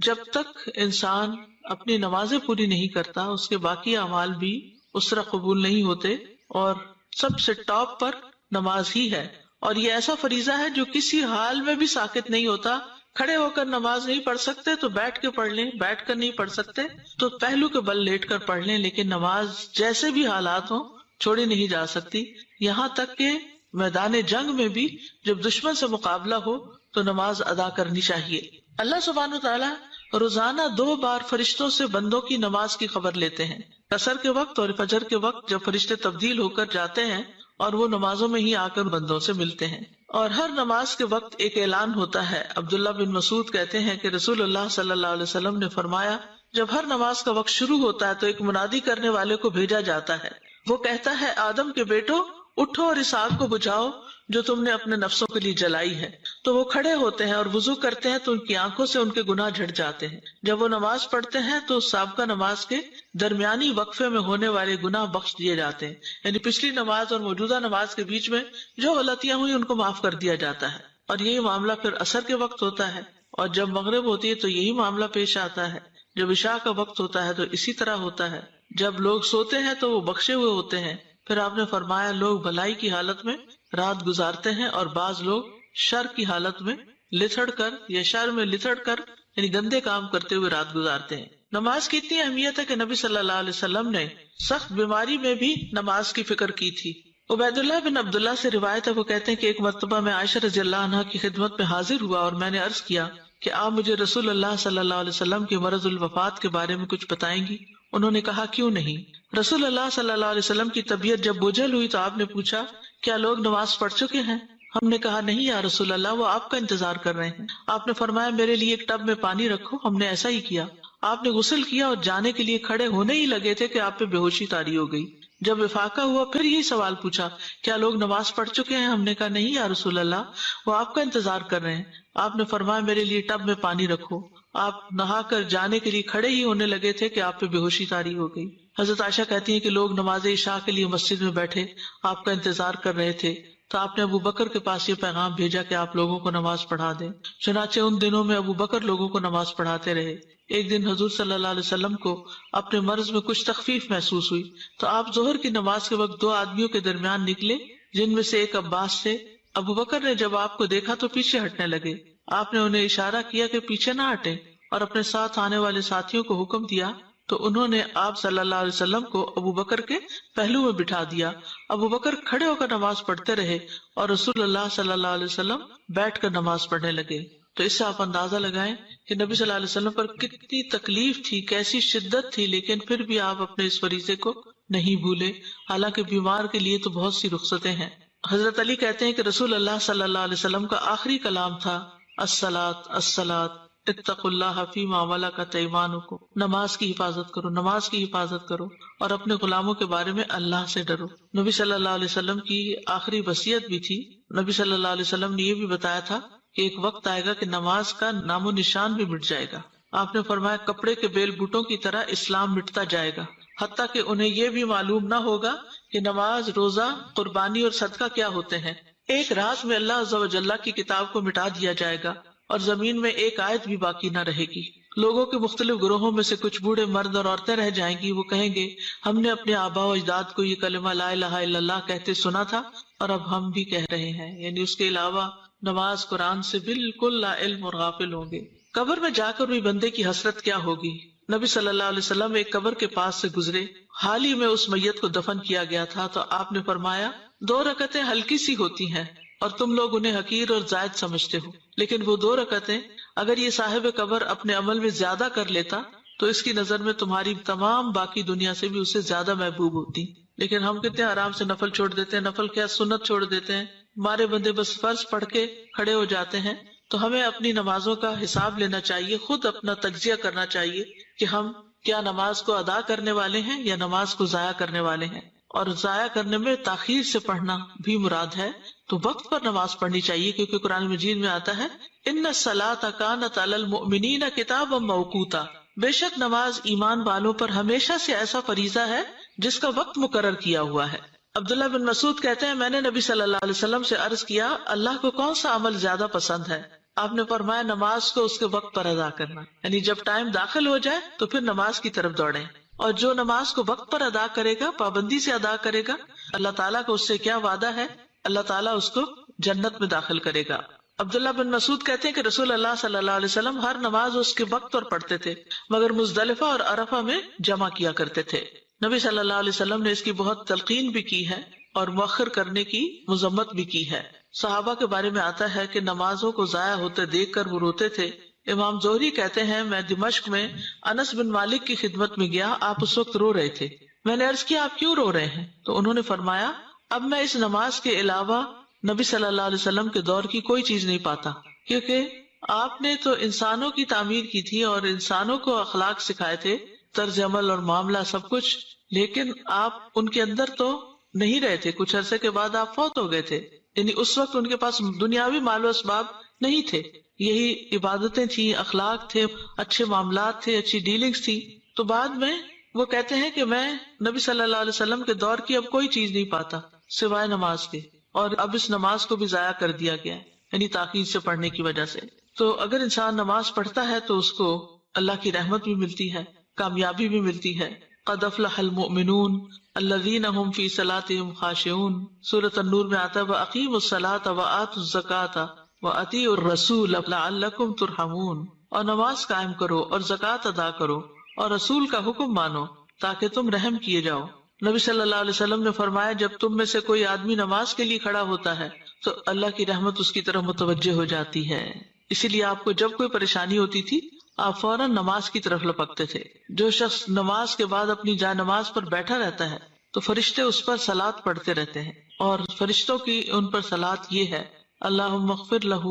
جب تک انسان اپنی نمازیں پوری نہیں کرتا اس کے باقی اعمال بھی اس طرح قبول نہیں ہوتے، اور سب سے ٹاپ پر نماز ہی ہے۔ اور یہ ایسا فریضہ ہے جو کسی حال میں بھی ساقط نہیں ہوتا۔ کھڑے ہو کر نماز نہیں پڑھ سکتے تو بیٹھ کے پڑھ لیں، بیٹھ کر نہیں پڑھ سکتے تو پہلو کے بل لیٹ کر پڑھ لیں، لیکن نماز جیسے بھی حالات ہوں چھوڑی نہیں جا سکتی۔ یہاں تک کہ میدان جنگ میں بھی جب دشمن سے مقابلہ ہو تو نماز ادا کرنی چاہیے۔ اللہ سبحانہ وتعالیٰ روزانہ 2 بار فرشتوں سے بندوں کی نماز کی خبر لیتے ہیں، عصر کے وقت اور فجر کے وقت، جب فرشتے تبدیل ہو کر جاتے ہیں اور وہ نمازوں میں ہی آ کر بندوں سے ملتے ہیں۔ اور ہر نماز کے وقت ایک اعلان ہوتا ہے۔ عبداللہ بن مسعود کہتے ہیں کہ رسول اللہ صلی اللہ علیہ وسلم نے فرمایا، جب ہر نماز کا وقت شروع ہوتا ہے تو ایک منادی کرنے والے کو بھیجا جاتا ہے، وہ کہتا ہے، آدم کے بیٹو اٹھو اور اس آگ کو بجھاؤ جو تم نے اپنے نفسوں کے لیے جلائی ہے۔ تو وہ کھڑے ہوتے ہیں اور وضو کرتے ہیں تو ان کی آنکھوں سے ان کے گناہ جھڑ جاتے ہیں۔ جب وہ نماز پڑھتے ہیں تو سابقہ نماز کے درمیانی وقفے میں ہونے والے گناہ بخش دیے جاتے ہیں، یعنی پچھلی نماز اور موجودہ نماز کے بیچ میں جو غلطیاں ہوئی ان کو معاف کر دیا جاتا ہے۔ اور یہی معاملہ پھر عصر کے وقت ہوتا ہے، اور جب مغرب ہوتی ہے تو یہی معاملہ پیش آتا ہے، جب عشاء کا وقت ہوتا ہے تو اسی طرح ہوتا ہے، جب لوگ سوتے ہیں تو وہ بخشے ہوئے ہوتے ہیں۔ پھر آپ نے فرمایا، لوگ بھلائی کی حالت میں رات گزارتے ہیں اور بعض لوگ شر کی حالت میں لتھڑ کر یا شر میں لتھڑ کر یعنی گندے کام کرتے ہوئے رات گزارتے ہیں۔ نماز کی اتنی اہمیت ہے کہ نبی صلی اللہ علیہ وسلم نے سخت بیماری میں بھی نماز کی فکر کی تھی۔ عبید اللہ بن عبداللہ سے روایت ہے، وہ کہتے ہیں کہ ایک مرتبہ میں عائشہ رضی اللہ عنہا کی خدمت میں حاضر ہوا اور میں نے عرض کیا کہ آپ مجھے رسول اللہ صلی اللہ علیہ وسلم کے مرض الوفات کے بارے میں کچھ بتائیں گی؟ انہوں نے کہا، کیوں نہیں، رسول اللہ صلی اللہ علیہ وسلم کی طبیعت جب بجھل ہوئی تو آپ نے پوچھا کیا لوگ نماز پڑھ چکے ہیں؟ ہم نے کہا نہیں یا رسول اللہ، وہ آپ کا انتظار کر رہے ہیں۔ آپ نے فرمایا میرے لیے ایک ٹب میں پانی رکھو۔ ہم نے ایسا ہی کیا۔ آپ نے غسل کیا اور جانے کے لیے کھڑے ہونے ہی لگے تھے کہ آپ پہ بے ہوشی طاری ہو گئی۔ جب افاقہ ہوا پھر یہی سوال پوچھا کیا لوگ نماز پڑھ چکے ہیں؟ ہم نے کہا نہیں یا رسول اللہ، وہ آپ کا انتظار کر رہے ہیں۔ آپ نے فرمایا میرے لیے ٹب میں پانی رکھو۔ آپ نہا کر جانے کے لیے کھڑے ہی ہونے لگے تھے کہ آپ پہ بے ہوشی طاری ہو گئی۔ حضرت عائشہ کہتی ہیں کہ لوگ نماز عشاء کے لیے مسجد میں بیٹھے آپ کا انتظار کر رہے تھے تو آپ نے ابو بکر کے پاس یہ پیغام بھیجا کہ آپ لوگوں کو نماز پڑھا دیں۔ چنانچہ ان دنوں میں ابو بکر لوگوں کو نماز پڑھاتے رہے۔ ایک دن حضور صلی اللہ علیہ وسلم کو اپنے مرض میں کچھ تخفیف محسوس ہوئی تو آپ ظہر کی نماز کے وقت دو آدمیوں کے درمیان نکلے جن میں سے ایک عباس تھے۔ ابو بکر نے جب آپ کو دیکھا تو پیچھے ہٹنے لگے۔ آپ نے انہیں اشارہ کیا کہ پیچھے نہ ہٹیں اور اپنے ساتھ آنے والے ساتھیوں کو حکم دیا تو انہوں نے آپ صلی اللہ علیہ وسلم کو ابو بکر کے پہلو میں بٹھا دیا۔ ابو بکر کھڑے ہو کر نماز پڑھتے رہے اور رسول اللہ صلی اللہ علیہ وسلم بیٹھ کر نماز پڑھنے لگے۔ تو اس سے آپ اندازہ لگائیں کہ نبی صلی اللہ علیہ وسلم پر کتنی تکلیف تھی، کیسی شدت تھی، لیکن پھر بھی آپ اپنے اس فریضے کو نہیں بھولے، حالانکہ بیمار کے لیے تو بہت سی رخصتیں ہیں۔ حضرت علی کہتے ہیں کہ رسول اللہ صلی اللہ علیہ وسلم کا آخری کلام تھا الصلاۃ الصلاۃ اتقوا اللہ فیما ملکت ایمانکم، نماز کی حفاظت کرو، نماز کی حفاظت کرو اور اپنے غلاموں کے بارے میں اللہ سے ڈرو۔ نبی صلی اللہ علیہ وسلم کی آخری وصیت بھی تھی۔ نبی صلی اللہ علیہ وسلم نے یہ بھی بتایا تھا کہ ایک وقت آئے گا کہ نماز کا نام و نشان بھی مٹ جائے گا۔ آپ نے فرمایا کپڑے کے بیل بوٹوں کی طرح اسلام مٹتا جائے گا، حتیٰ کہ انہیں یہ بھی معلوم نہ ہوگا کہ نماز، روزہ، قربانی اور صدقہ کیا ہوتے ہیں۔ ایک رات میں اللہ عز و جل کی کتاب کو مٹا دیا جائے گا اور زمین میں ایک آیت بھی باقی نہ رہے گی۔ لوگوں کے مختلف گروہوں میں سے کچھ بوڑھے مرد اور عورتیں رہ جائیں گی۔ وہ کہیں گے ہم نے اپنے آباء و اجداد کو یہ کلمہ لا الہ الا اللہ کہتے سنا تھا اور اب ہم بھی کہہ رہے ہیں، یعنی اس کے علاوہ نماز، قرآن سے بالکل لا علم اور غافل ہوں گے۔ قبر میں جا کر بھی بندے کی حسرت کیا ہوگی۔ نبی صلی اللہ علیہ وسلم ایک قبر کے پاس سے گزرے، حال ہی میں اس میت کو دفن کیا گیا تھا، تو آپ نے فرمایا 2 رکعتیں ہلکی سی ہوتی ہیں اور تم لوگ انہیں حقیر اور زائد سمجھتے ہو، لیکن وہ 2 رکعتیں اگر یہ صاحب قبر اپنے عمل میں زیادہ کر لیتا تو اس کی نظر میں تمہاری تمام باقی دنیا سے بھی اسے زیادہ محبوب ہوتی۔ لیکن ہم کتنے آرام سے نفل چھوڑ دیتے ہیں، نفل کیا سنت چھوڑ دیتے ہیں، ہمارے بندے بس فرض پڑھ کے کھڑے ہو جاتے ہیں۔ تو ہمیں اپنی نمازوں کا حساب لینا چاہیے، خود اپنا تجزیہ کرنا چاہیے کہ ہم کیا نماز کو ادا کرنے والے ہیں یا نماز کو ضائع کرنے والے ہیں۔ اور ضائع کرنے میں تاخیر سے پڑھنا بھی مراد ہے، تو وقت پر نماز پڑھنی چاہیے، کیونکہ قرآن مجید میں آتا ہے ان الصلاۃ کانت علی المؤمنین کتابا موقوتا، بے شک نماز ایمان والوں پر ہمیشہ سے ایسا فریضہ ہے جس کا وقت مقرر کیا ہوا ہے۔ عبداللہ بن مسعود کہتے ہیں میں نے نبی صلی اللہ علیہ وسلم سے عرض کیا اللہ کو کون سا عمل زیادہ پسند ہے؟ آپ نے فرمایا نماز کو اس کے وقت پر ادا کرنا، یعنی جب ٹائم داخل ہو جائے تو پھر نماز کی طرف دوڑیں، اور جو نماز کو وقت پر ادا کرے گا، پابندی سے ادا کرے گا، اللہ تعالیٰ کا اس سے کیا وعدہ ہے، اللہ تعالیٰ اس کو جنت میں داخل کرے گا۔ عبداللہ بن مسعود کہتے ہیں کہ رسول اللہ صلی اللہ علیہ وسلم ہر نماز اس کے وقت پر پڑھتے تھے، مگر مزدلفہ اور عرفہ میں جمع کیا کرتے تھے۔ نبی صلی اللہ علیہ وسلم نے اس کی بہت تلقین بھی کی ہے اور مؤخر کرنے کی مذمت بھی کی ہے۔ صحابہ کے بارے میں آتا ہے کہ نمازوں کو ضائع ہوتے دیکھ کر وہ روتے تھے۔ امام زہری کہتے ہیں میں دمشق میں انس بن مالک کی خدمت میں گیا، آپ اس وقت رو رہے تھے۔ میں نے عرض کیا آپ کیوں رو رہے ہیں؟ تو انہوں نے فرمایا اب میں اس نماز کے علاوہ نبی صلی اللہ علیہ وسلم کے دور کی کوئی چیز نہیں پاتا، کیونکہ آپ نے تو انسانوں کی تعمیر کی تھی اور انسانوں کو اخلاق سکھائے تھے، طرز عمل اور معاملہ سب کچھ، لیکن آپ ان کے اندر تو نہیں رہے تھے۔ کچھ عرصے کے بعد آپ فوت ہو گئے تھے، یعنی اس وقت ان کے پاس دنیاوی مال و اسباب نہیں تھے، یہی عبادتیں تھیں، اخلاق تھے، اچھے معاملات تھے، اچھی ڈیلنگز تھی۔ تو بعد میں وہ کہتے ہیں کہ میں نبی صلی اللہ علیہ وسلم کے دور کی اب کوئی چیز نہیں پاتا سوائے نماز کے، اور اب اس نماز کو بھی ضائع کر دیا گیا ہے، یعنی تاخیر سے پڑھنے کی وجہ سے۔ تو اگر انسان نماز پڑھتا ہے تو اس کو اللہ کی رحمت بھی ملتی ہے، کامیابی بھی ملتی ہے۔ قد افلح المؤمنون الذین هم فی صلاتهم خاشعون، سورۃ النور میں آتا ہے وَأَقِیمُوا الصَّلَاةَ وَآتُوا الزَّکَاةَ وَأَطِیعُوا الرَّسُولَ لَعَلَّکُمْ تُرْحَمُونَ، اور نماز قائم کرو اور زکوٰۃ ادا کرو اور رسول کا حکم مانو تاکہ تم رحم کیے جاؤ۔ نبی صلی اللہ علیہ وسلم نے فرمایا جب تم میں سے کوئی آدمی نماز کے لیے کھڑا ہوتا ہے تو اللہ کی رحمت اس کی طرف متوجہ ہو جاتی ہے۔ اسی لیے آپ کو جب کوئی پریشانی ہوتی تھی آپ فوراً نماز کی طرف لپکتے تھے. جو شخص نماز کے بعد اپنی جائے نماز پر بیٹھا رہتا ہے تو فرشتے اس پر صلات پڑھتے رہتے ہیں، اور فرشتوں کی ان پر صلات یہ ہے: اللہم اغفر لہ،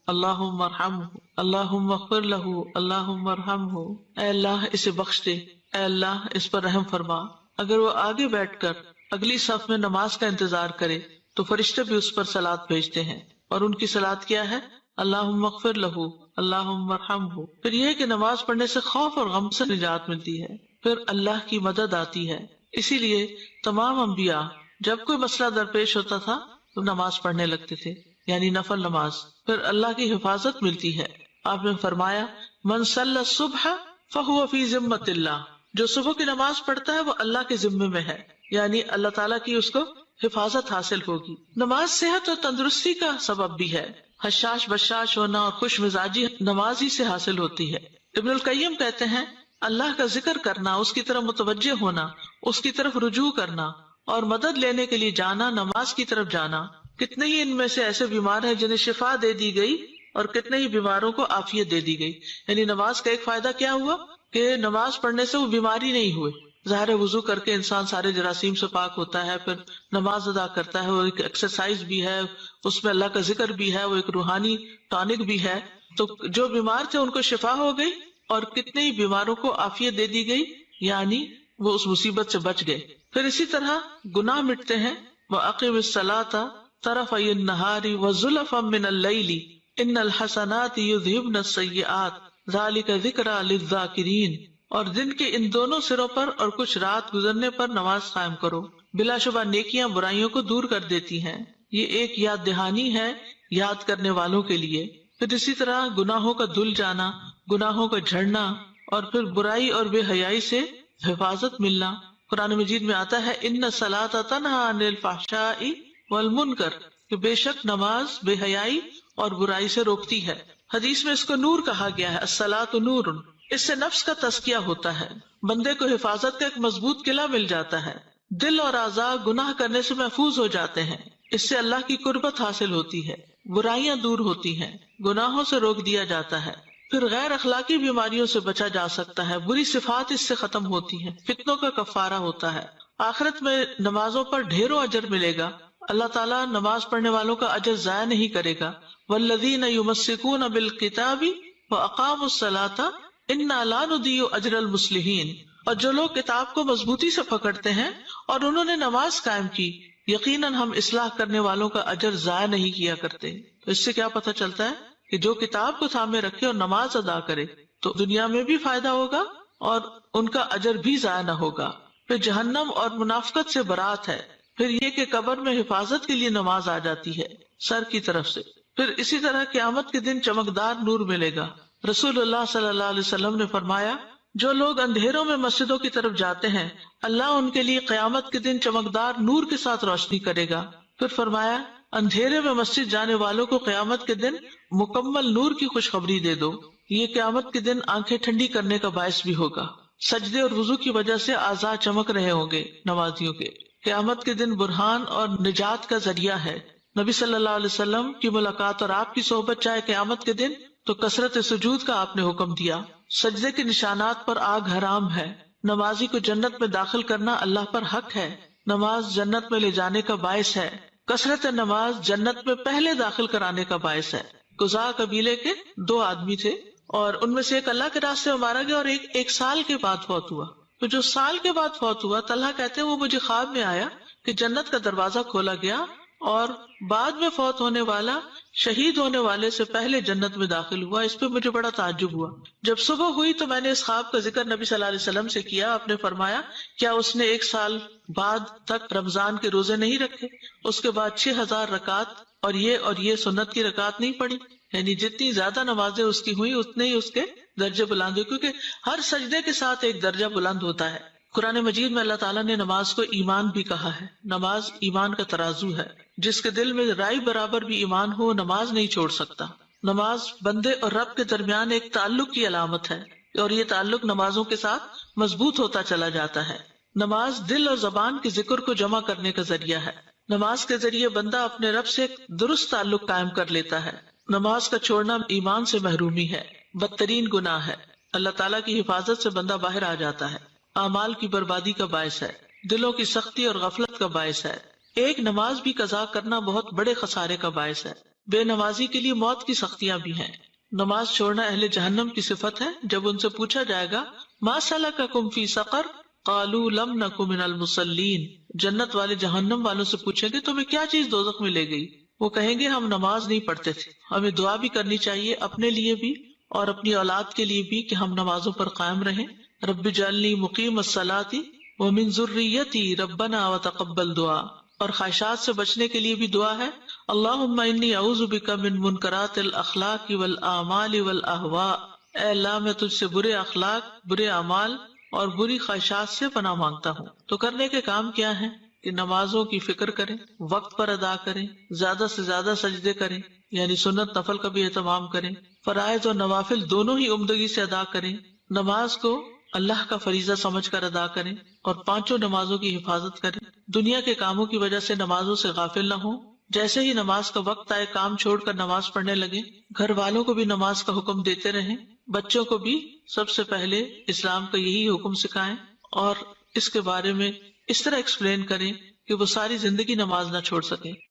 اللہم ارحمہ، اللہم اغفر لہ، اللہم ارحمہ. اے اللہ اسے بخش دے، اے اللہ اس پر رحم فرما. اگر وہ آگے بیٹھ کر اگلی صف میں نماز کا انتظار کرے تو فرشتے بھی اس پر صلات بھیجتے ہیں، اور ان کی صلات کیا ہے؟ اللہم اغفر لہ، اللہم ارحمہ. پھر یہ کہ نماز پڑھنے سے خوف اور غم سے نجات ملتی ہے، پھر اللہ کی مدد آتی ہے. اسی لیے تمام انبیاء جب کوئی مسئلہ درپیش ہوتا تھا تو نماز پڑھنے لگتے تھے، یعنی نفل نماز، پھر اللہ کی حفاظت ملتی ہے. آپ نے فرمایا: من صلی الصبح فہو فی ذمۃ اللہ، جو صبح کی نماز پڑھتا ہے وہ اللہ کے ذمے میں ہے، یعنی اللہ تعالیٰ کی اس کو حفاظت حاصل ہوگی. نماز صحت اور تندرستی کا سبب بھی ہے. حشاش بشاش ہونا اور خوش مزاجی نماز ہی سے حاصل ہوتی ہے. ابن القیم کہتے ہیں: اللہ کا ذکر کرنا، اس کی طرف متوجہ ہونا، اس کی طرف رجوع کرنا اور مدد لینے کے لیے جانا، نماز کی طرف جانا. کتنے ہی ان میں سے ایسے بیمار ہیں جنہیں شفا دے دی گئی اور کتنے ہی بیماروں کو عافیت دے دی گئی. یعنی نماز کا ایک فائدہ کیا ہوا کہ نماز پڑھنے سے وہ بیماری نہیں ہوئے. ظاہر وضو کر کے انسان سارے جراثیم سے پاک ہوتا ہے، پھر نماز ادا کرتا ہے، وہ ایک ایکسرسائز بھی ہے، اس میں اللہ کا ذکر بھی ہے، وہ ایک روحانی ٹانک بھی ہے. تو جو بیمار تھے ان کو شفا ہو گئی اور کتنے ہی بیماروں کو عافیت دے دی گئی، یعنی وہ اس مصیبت سے بچ گئے. پھر اسی طرح گناہ مٹتے ہیں. وَأَقِمِ الصَّلَاةَ طَرَفَيِ النَّهَارِ وَزُلَفًا مِّنَ اللَّيْلِ إِنَّ الْحَسَنَاتِ يُذْهِبْنَ السَّيِّئَاتِ ذَلِكَ ذِكْرَىٰ لِلذَّاكِرِينَ. اور دن کے ان دونوں سروں پر اور کچھ رات گزرنے پر نماز قائم کرو، بلا شبہ نیکیاں برائیوں کو دور کر دیتی ہیں. یہ ایک یاد دہانی ہے یاد کرنے والوں کے لیے. پھر اسی طرح گناہوں کا دھل جانا، گناہوں کا جھڑنا، اور پھر برائی اور بے حیائی سے حفاظت ملنا. قرآن مجید میں آتا ہے: ان الصلاۃ تنہی عن الفحشاء والمنکر، کہ بے شک نماز بے حیائی اور برائی سے روکتی ہے. حدیث میں اس کو نور کہا گیا ہے، الصلاۃ نور. اس سے نفس کا تزکیہ ہوتا ہے، بندے کو حفاظت کا ایک مضبوط قلعہ مل جاتا ہے. دل اور اعضاء گناہ کرنے سے محفوظ ہو جاتے ہیں، اس سے اللہ کی قربت حاصل ہوتی ہے، برائیاں دور ہوتی ہیں، گناہوں سے روک دیا جاتا ہے. پھر غیر اخلاقی بیماریوں سے بچا جا سکتا ہے، بری صفات اس سے ختم ہوتی ہیں، فتنوں کا کفارہ ہوتا ہے. آخرت میں نمازوں پر ڈھیروں اجر ملے گا. اللہ تعالیٰ نماز پڑھنے والوں کا اجر ضائع نہیں کرے گا. والذین یمسکون بالکتاب واقاموا الصلاۃ انا لا نضیع اجر المصلحین. اور جو لوگ کتاب کو مضبوطی سے پکڑتے ہیں اور انہوں نے نماز قائم کی، یقیناً ہم اصلاح کرنے والوں کا اجر ضائع نہیں کیا کرتے. تو اس سے کیا پتہ چلتا ہے کہ جو کتاب کو تھامے رکھے اور نماز ادا کرے تو دنیا میں بھی فائدہ ہوگا اور ان کا اجر بھی ضائع نہ ہوگا. پھر جہنم اور منافقت سے برات ہے. پھر یہ کہ قبر میں حفاظت کے لیے نماز آ جاتی ہے سر کی طرف سے. پھر اسی طرح قیامت کے دن چمکدار نور ملے گا. رسول اللہ صلی اللہ علیہ وسلم نے فرمایا: جو لوگ اندھیروں میں مسجدوں کی طرف جاتے ہیں اللہ ان کے لیے قیامت کے دن چمکدار نور کے ساتھ روشنی کرے گا. پھر فرمایا: اندھیرے میں مسجد جانے والوں کو قیامت کے دن مکمل نور کی خوشخبری دے دو. یہ قیامت کے دن آنکھیں ٹھنڈی کرنے کا باعث بھی ہوگا. سجدے اور وضو کی وجہ سے اعضاء چمک رہے ہوں گے نمازیوں کے. قیامت کے دن برہان اور نجات کا ذریعہ ہے. نبی صلی اللہ علیہ وسلم کی ملاقات اور آپ کی صحبت چاہے قیامت کے دن تو کثرت سجود کا آپ نے حکم دیا. سجدے کے نشانات پر آگ حرام ہے. نمازی کو جنت میں داخل کرنا اللہ پر حق ہے. نماز جنت میں لے جانے کا باعث ہے. کثرت نماز جنت میں پہلے داخل کرانے کا باعث ہے. قزاع قبیلے کے 2 آدمی تھے اور ان میں سے ایک اللہ کے راستے میں مارا گیا اور ایک سال کے بعد فوت ہوا. تو جو سال کے بعد فوت ہوا، طلحہ کہتے ہیں وہ مجھے خواب میں آیا کہ جنت کا دروازہ کھولا گیا اور بعد میں فوت ہونے والا شہید ہونے والے سے پہلے جنت میں داخل ہوا. اس پہ مجھے بڑا تعجب ہوا. جب صبح ہوئی تو میں نے اس خواب کا ذکر نبی صلی اللہ علیہ وسلم سے کیا. آپ نے فرمایا: کیا اس نے 1 سال بعد تک رمضان کے روزے نہیں رکھے؟ اس کے بعد 6000 رکعت اور یہ سنت کی رکعت نہیں پڑھی. یعنی جتنی زیادہ نمازیں اس کی ہوئی اتنے ہی اس کے درجے بلند ہوئے، کیونکہ ہر سجدے کے ساتھ ایک درجہ بلند ہوتا ہے. قرآن مجید میں اللہ تعالیٰ نے نماز کو ایمان بھی کہا ہے. نماز ایمان کا ترازو ہے. جس کے دل میں رائی برابر بھی ایمان ہو نماز نہیں چھوڑ سکتا. نماز بندے اور رب کے درمیان ایک تعلق کی علامت ہے اور یہ تعلق نمازوں کے ساتھ مضبوط ہوتا چلا جاتا ہے. نماز دل اور زبان کے ذکر کو جمع کرنے کا ذریعہ ہے. نماز کے ذریعے بندہ اپنے رب سے ایک درست تعلق قائم کر لیتا ہے. نماز کا چھوڑنا ایمان سے محرومی ہے، بدترین گناہ ہے. اللہ تعالیٰ کی حفاظت سے بندہ باہر آ جاتا ہے، اعمال کی بربادی کا باعث ہے، دلوں کی سختی اور غفلت کا باعث ہے۔ ایک نماز بھی قضا کرنا بہت بڑے خسارے کا باعث ہے۔ بے نمازی کے لیے موت کی سختیاں بھی ہیں۔ نماز چھوڑنا اہل جہنم کی صفت ہے۔ جب ان سے پوچھا جائے گا ما سلککم فی سقر قالوا لم نک من المصلین، جنت والے جہنم والوں سے پوچھیں گے تمہیں کیا چیز دوزخ میں لے گئی؟ وہ کہیں گے ہم نماز نہیں پڑھتے تھے۔ ہمیں دعا بھی کرنی چاہیے اپنے لیے بھی اور اپنی اولاد کے لیے بھی کہ ہم نمازوں پر قائم رہیں۔ رب اجعلنی مقیم الصلاۃ ومن ذریتی ربنا وتقبل دعا، اور خواہشات سے بچنے کے لیے بھی دعا ہے، اللہم انی اعوذ بک من منکرات الاخلاق والاعمال والاہواء، اے اللہ میں تجھ سے برے اخلاق، برے اعمال اور بری خواہشات سے پناہ مانگتا ہوں۔ تو کرنے کے کام کیا ہیں کہ نمازوں کی فکر کریں، وقت پر ادا کریں، زیادہ سے زیادہ سجدے کریں، یعنی سنت نفل کا بھی اہتمام کریں، فرائض اور نوافل دونوں ہی عمدگی سے ادا کریں، نماز کو اللہ کا فریضہ سمجھ کر ادا کریں اور پانچوں نمازوں کی حفاظت کریں۔ دنیا کے کاموں کی وجہ سے نمازوں سے غافل نہ ہوں۔ جیسے ہی نماز کا وقت آئے کام چھوڑ کر نماز پڑھنے لگیں۔ گھر والوں کو بھی نماز کا حکم دیتے رہیں۔ بچوں کو بھی سب سے پہلے اسلام کا یہی حکم سکھائیں اور اس کے بارے میں اس طرح ایکسپلین کریں کہ وہ ساری زندگی نماز نہ چھوڑ سکیں۔